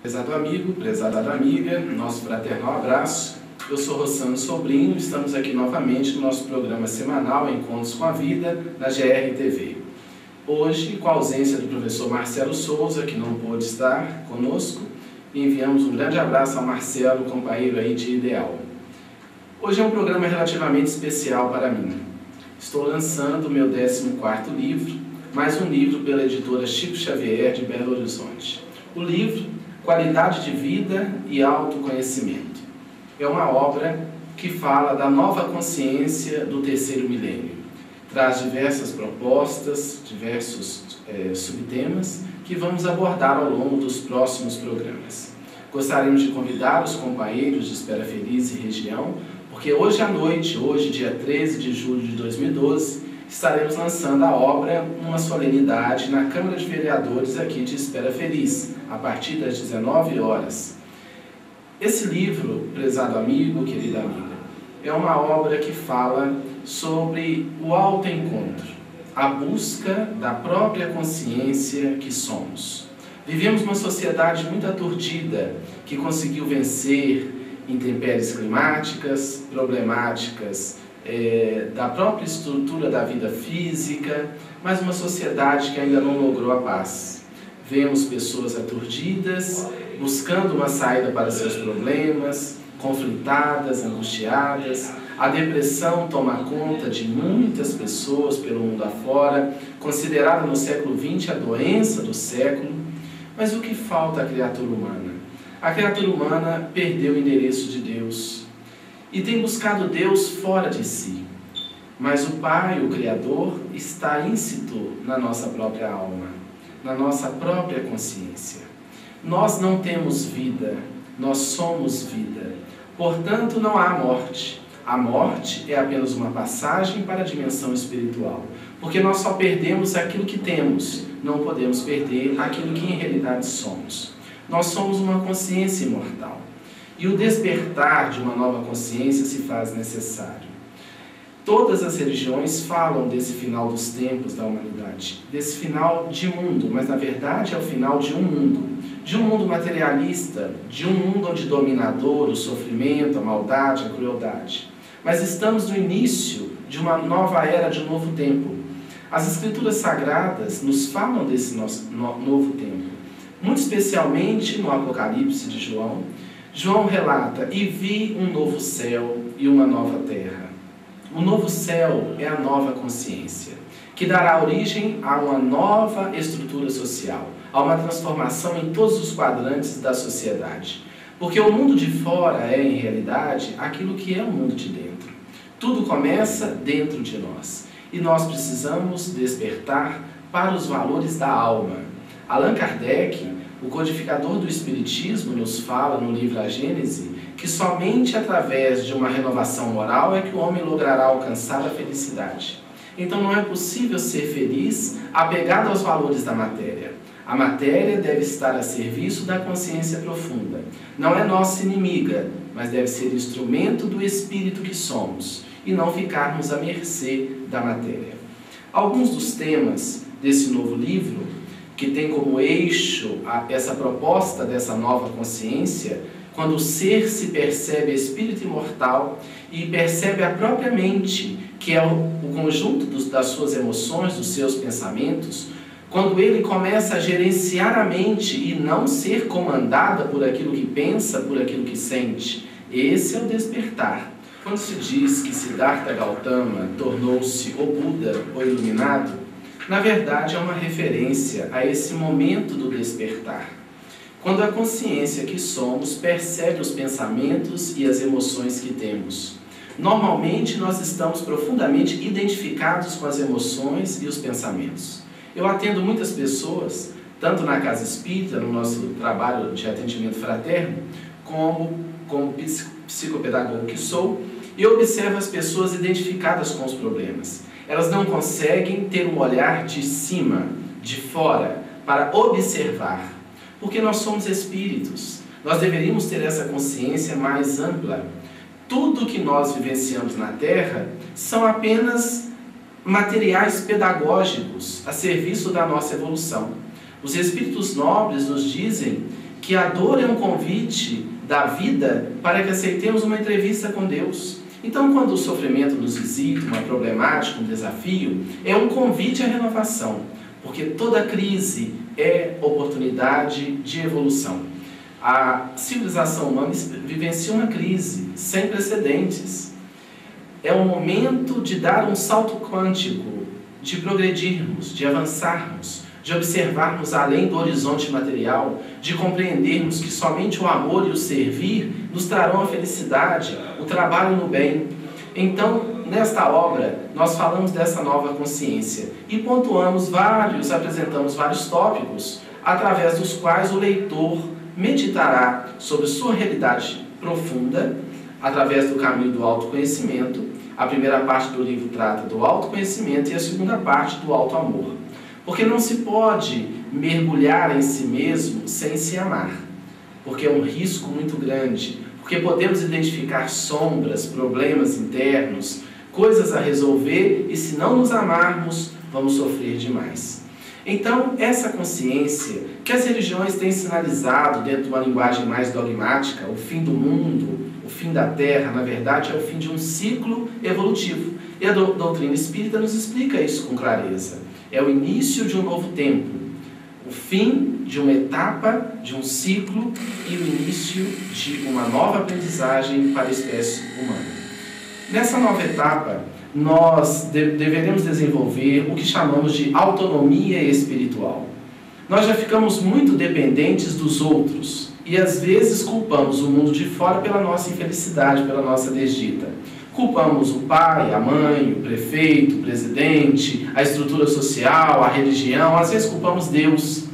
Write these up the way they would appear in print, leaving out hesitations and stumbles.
Prezado amigo, prezada amiga, nosso fraternal abraço. Eu sou Rossano Sobrinho, estamos aqui novamente no nosso programa semanal Encontros com a Vida, na GRTV. Hoje, com a ausência do professor Marcelo Souza, que não pôde estar conosco, enviamos um grande abraço ao Marcelo, companheiro aí de ideal. Hoje é um programa relativamente especial para mim. Estou lançando o meu 14º livro, mais um livro pela editora Chico Xavier de Belo Horizonte. O livro Qualidade de Vida e Autoconhecimento. É uma obra que fala da nova consciência do terceiro milênio. Traz diversas propostas, diversos subtemas que vamos abordar ao longo dos próximos programas. Gostaríamos de convidar os companheiros de Espera Feliz e região, porque hoje à noite, hoje dia 13 de julho de 2012, estaremos lançando a obra numa solenidade na Câmara de Vereadores aqui de Espera Feliz, a partir das 19 horas. Esse livro, prezado amigo, querida amiga, é uma obra que fala sobre o autoencontro, a busca da própria consciência que somos. Vivemos uma sociedade muito aturdida, que conseguiu vencer intempéries climáticas, problemáticas da própria estrutura da vida física, mas uma sociedade que ainda não logrou a paz. Vemos pessoas aturdidas, buscando uma saída para seus problemas, conflitadas, angustiadas. A depressão toma conta de muitas pessoas pelo mundo afora, considerada no século XX a doença do século. Mas o que falta à criatura humana? A criatura humana perdeu o endereço de Deus e tem buscado Deus fora de si. Mas o Pai, o Criador, está íncito na nossa própria alma, na nossa própria consciência. Nós não temos vida, nós somos vida. Portanto, não há morte. A morte é apenas uma passagem para a dimensão espiritual, porque nós só perdemos aquilo que temos, não podemos perder aquilo que em realidade somos. Nós somos uma consciência imortal. E o despertar de uma nova consciência se faz necessário. Todas as religiões falam desse final dos tempos da humanidade, desse final de mundo, mas na verdade é o final de um mundo materialista, de um mundo onde domina a dor, o sofrimento, a maldade, a crueldade. Mas estamos no início de uma nova era, de um novo tempo. As Escrituras Sagradas nos falam desse novo tempo, muito especialmente no Apocalipse de João. João relata: e vi um novo céu e uma nova terra. O novo céu é a nova consciência, que dará origem a uma nova estrutura social, a uma transformação em todos os quadrantes da sociedade. Porque o mundo de fora é, em realidade, aquilo que é o mundo de dentro. Tudo começa dentro de nós. E nós precisamos despertar para os valores da alma. Allan Kardec, o codificador do Espiritismo, nos fala no livro A Gênese que somente através de uma renovação moral é que o homem logrará alcançar a felicidade. Então não é possível ser feliz apegado aos valores da matéria. A matéria deve estar a serviço da consciência profunda. Não é nossa inimiga, mas deve ser instrumento do espírito que somos e não ficarmos à mercê da matéria. Alguns dos temas desse novo livro, que tem como eixo essa proposta dessa nova consciência, quando o ser se percebe espírito imortal e percebe a própria mente, que é o conjunto das suas emoções, dos seus pensamentos, quando ele começa a gerenciar a mente e não ser comandada por aquilo que pensa, por aquilo que sente, esse é o despertar. Quando se diz que Siddhartha Gautama tornou-se o Buda, o iluminado, na verdade é uma referência a esse momento do despertar. Quando a consciência que somos percebe os pensamentos e as emoções que temos. Normalmente nós estamos profundamente identificados com as emoções e os pensamentos. Eu atendo muitas pessoas, tanto na Casa Espírita, no nosso trabalho de atendimento fraterno, como psicopedagogo que sou, e observo as pessoas identificadas com os problemas. Elas não conseguem ter um olhar de cima, de fora, para observar. Porque nós somos espíritos. Nós deveríamos ter essa consciência mais ampla. Tudo que nós vivenciamos na Terra são apenas materiais pedagógicos a serviço da nossa evolução. Os espíritos nobres nos dizem que a dor é um convite da vida para que aceitemos uma entrevista com Deus. Então, quando o sofrimento nos visita, uma problemática, um desafio, é um convite à renovação, porque toda crise é oportunidade de evolução. A civilização humana vivencia uma crise sem precedentes. É um momento de dar um salto quântico, de progredirmos, de avançarmos, de observarmos além do horizonte material, de compreendermos que somente o amor e o servir nos trarão a felicidade, o trabalho no bem. Então, nesta obra, nós falamos dessa nova consciência e apresentamos vários tópicos, através dos quais o leitor meditará sobre sua realidade profunda, através do caminho do autoconhecimento. A primeira parte do livro trata do autoconhecimento e a segunda parte do autoamor. Porque não se pode mergulhar em si mesmo sem se amar, porque é um risco muito grande, porque podemos identificar sombras, problemas internos, coisas a resolver, e se não nos amarmos, vamos sofrer demais. Então, essa consciência que as religiões têm sinalizado dentro de uma linguagem mais dogmática, o fim do mundo, o fim da Terra, na verdade, é o fim de um ciclo evolutivo. E a doutrina espírita nos explica isso com clareza. É o início de um novo tempo, o fim de uma etapa, de um ciclo e o início de uma nova aprendizagem para a espécie humana. Nessa nova etapa, nós deveremos desenvolver o que chamamos de autonomia espiritual. Nós já ficamos muito dependentes dos outros e às vezes culpamos o mundo de fora pela nossa infelicidade, pela nossa desdita. Culpamos o pai, a mãe, o prefeito, o presidente, a estrutura social, a religião, às vezes culpamos Deus.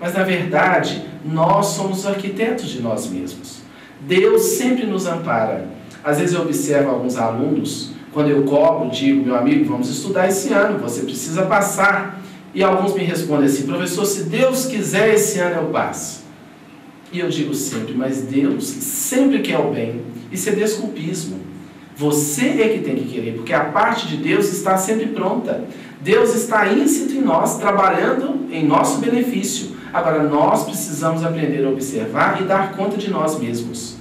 Mas, na verdade, nós somos arquitetos de nós mesmos. Deus sempre nos ampara. Às vezes eu observo alguns alunos, quando eu cobro, digo, meu amigo, vamos estudar esse ano, você precisa passar. E alguns me respondem assim, professor, se Deus quiser, esse ano eu passo. E eu digo sempre, mas Deus sempre quer o bem. Isso é desculpismo. Você é que tem que querer, porque a parte de Deus está sempre pronta. Deus está íncito em nós, trabalhando em nosso benefício. Agora, nós precisamos aprender a observar e dar conta de nós mesmos.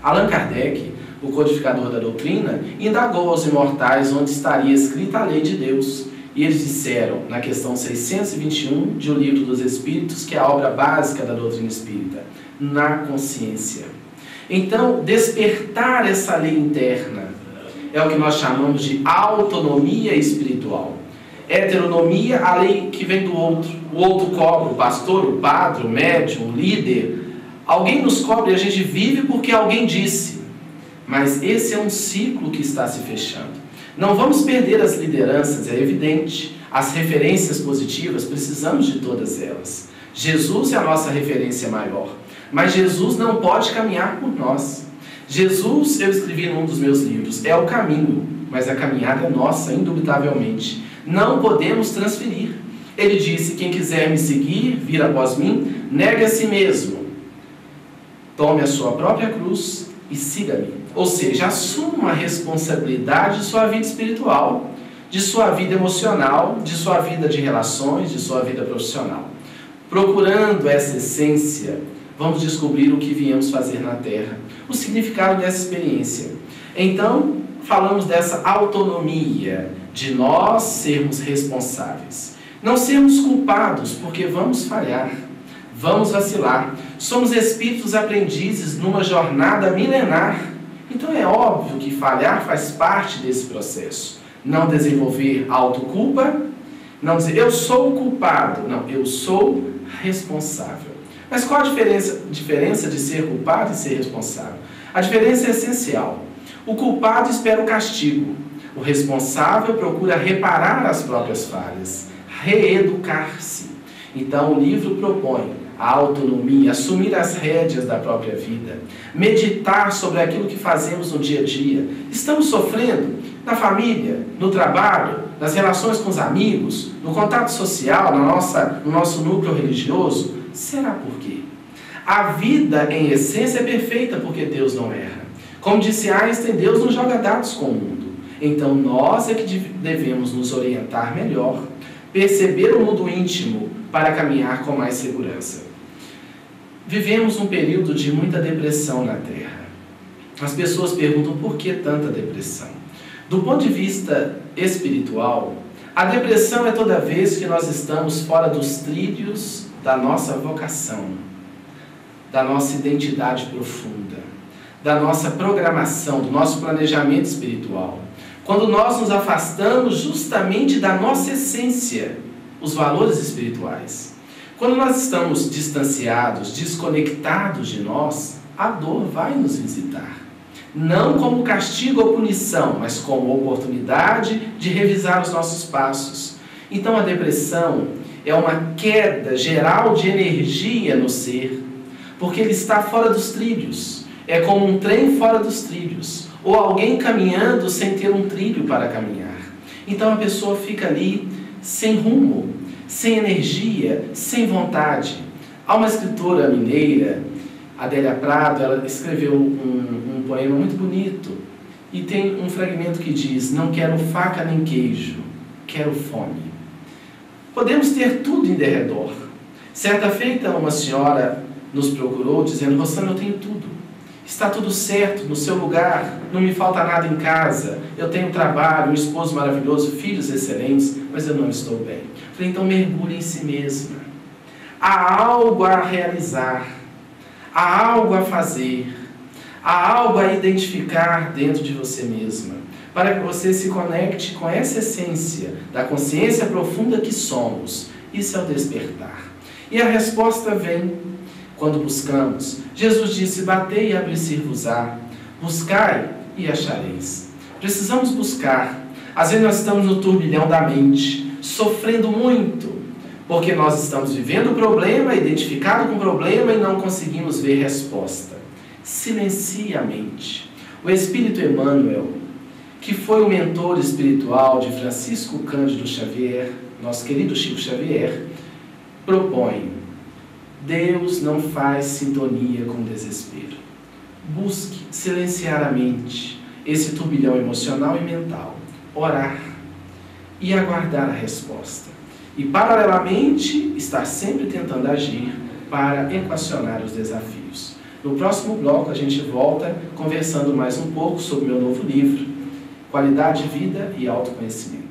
Allan Kardec, o codificador da doutrina, indagou aos imortais onde estaria escrita a lei de Deus. E eles disseram, na questão 621 de O Livro dos Espíritos, que é a obra básica da doutrina espírita, na consciência. Então, despertar essa lei interna é o que nós chamamos de autonomia espiritual. Heteronomia, a lei que vem do outro. O outro cobra, o pastor, o padre, o médium, o líder. Alguém nos cobra e a gente vive porque alguém disse. Mas esse é um ciclo que está se fechando. Não vamos perder as lideranças, é evidente. As referências positivas, precisamos de todas elas. Jesus é a nossa referência maior. Mas Jesus não pode caminhar por nós. Jesus, eu escrevi num dos meus livros, é o caminho, mas a caminhada é nossa, indubitavelmente. Não podemos transferir. Ele disse, quem quiser me seguir, vir após mim, negue a si mesmo. Tome a sua própria cruz e siga-me. Ou seja, assuma a responsabilidade de sua vida espiritual, de sua vida emocional, de sua vida de relações, de sua vida profissional. Procurando essa essência, vamos descobrir o que viemos fazer na Terra, o significado dessa experiência. Então, falamos dessa autonomia, de nós sermos responsáveis. Não sermos culpados, porque vamos falhar, vamos vacilar. Somos espíritos aprendizes numa jornada milenar. Então é óbvio que falhar faz parte desse processo. Não desenvolver autoculpa, não dizer, eu sou o culpado. Não, eu sou responsável. Mas qual a diferença de ser culpado e ser responsável? A diferença é essencial. O culpado espera o castigo. O responsável procura reparar as próprias falhas, reeducar-se. Então o livro propõe a autonomia, assumir as rédeas da própria vida, meditar sobre aquilo que fazemos no dia a dia. Estamos sofrendo na família, no trabalho, nas relações com os amigos, no contato social, no nosso núcleo religioso. Será por quê? A vida, em essência, é perfeita porque Deus não erra. Como disse Einstein, Deus não joga dados com o mundo. Então nós é que devemos nos orientar melhor, perceber o mundo íntimo para caminhar com mais segurança. Vivemos um período de muita depressão na Terra. As pessoas perguntam por que tanta depressão. Do ponto de vista espiritual, a depressão é toda vez que nós estamos fora dos trilhos da nossa vocação, da nossa identidade profunda, da nossa programação, do nosso planejamento espiritual. Quando nós nos afastamos justamente da nossa essência, os valores espirituais. Quando nós estamos distanciados, desconectados de nós, a dor vai nos visitar. Não como castigo ou punição, mas como oportunidade de revisar os nossos passos. Então a depressão é uma queda geral de energia no ser, porque ele está fora dos trilhos. É como um trem fora dos trilhos, ou alguém caminhando sem ter um trilho para caminhar. Então a pessoa fica ali sem rumo, sem energia, sem vontade. Há uma escritora mineira, Adélia Prado, ela escreveu um poema muito bonito e tem um fragmento que diz: não quero faca nem queijo, quero fome. Podemos ter tudo em derredor. Certa feita uma senhora nos procurou dizendo: Rossana, eu tenho tudo. Está tudo certo, no seu lugar, não me falta nada em casa, eu tenho trabalho, um esposo maravilhoso, filhos excelentes, mas eu não estou bem. Falei: então mergulhe em si mesma. Há algo a realizar, há algo a fazer, há algo a identificar dentro de você mesma, para que você se conecte com essa essência da consciência profunda que somos. Isso é o despertar. E a resposta vem quando buscamos. Jesus disse: batei e abrir-se-vos-á, buscai e achareis. Precisamos buscar. Às vezes nós estamos no turbilhão da mente, sofrendo muito, porque nós estamos vivendo o problema, identificado com o problema e não conseguimos ver resposta. Silencie a mente. O Espírito Emmanuel, que foi o mentor espiritual de Francisco Cândido Xavier, nosso querido Chico Xavier, propõe: Deus não faz sintonia com o desespero. Busque silenciar a mente, esse turbilhão emocional e mental, orar e aguardar a resposta. E, paralelamente, estar sempre tentando agir para equacionar os desafios. No próximo bloco, a gente volta conversando mais um pouco sobre o meu novo livro, Qualidade de Vida e Autoconhecimento.